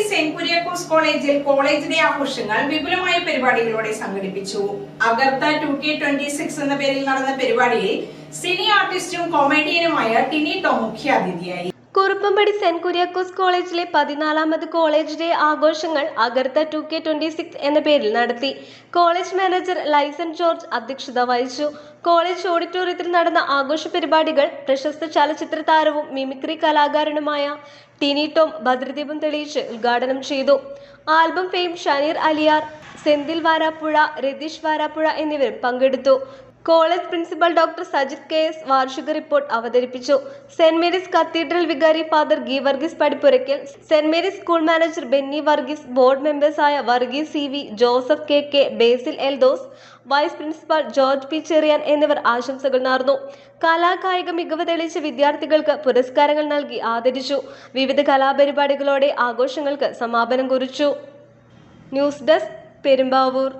Saint Kuriakose കോളേജിൽ college day ആഘോഷങ്ങൾ വിപുലമായ പരിപാടികളോടെ സംഘടിപ്പിച്ചു. അഗർത്ത 2K26 എന്ന പേരിൽ നടന്ന പരിപാടിയിൽ സിനി ആർട്ടിസ്റ്റും കൊമേഡിയനുമായ ടിനി ടോം മുഖ്യാതിഥിയായി. കുറുപ്പമ്പടി സെന്റ് കുര്യാക്കോസ് കോളേജിലെ 14ാമത് കോളേജ് ഡേ ആഘോഷങ്ങൾ അഗർത്ത 2K26 എന്ന പേരിൽ നടത്തി. കോളേജ് മാനേജർ ലൈസൺ ജോർജ് അധ്യക്ഷത വഹിച്ചു. കോളേജ് ഓഡിറ്റോറിയത്തിൽ നടന്ന ആഘോഷ പരിപാടികൾ പ്രശസ്ത ചലച്ചിത്ര താരവും മിമിക്രി കലാകാരനുമായ ടിനി ടോം ഭദ്രദീപം തെളിയിച്ച് ഉദ്ഘാടനം ചെയ്തു. ആൽബം ഫെയിം ഷനീർ അലിയാർ, സെന്തിൽ വാരാപ്പുഴ, രതീഷ് വാരാപ്പുഴ എന്നിവരും പങ്കെടുത്തു. College principal doctor Sajith KS വാർഷിക റിപ്പോർട്ട് അവതരിപ്പിച്ചു. സെന്റ് മേരീസ് കത്തീഡ്രൽ വികാരി father Geevarghese Padippurakkal, saint Mary's school manager Benny Varghese, board മെമ്പേഴ്സായ Varghese CV, Joseph KK, Basil Eldhose, vice principal George P. Cherian എന്നിവർ ആശംസകൾ നേർന്നു. കലാകായിക മികവ് തെളിയിച്ച വിദ്യാർത്ഥികൾക്ക് പുരസ്കാരങ്ങൾ നൽകി ആദരിച്ചു. വിവിധ കലാപരിപാടികളോടെ ആഘോഷങ്ങൾക്ക് സമാപനം കുറിച്ചു. News desk, Perumbavoor.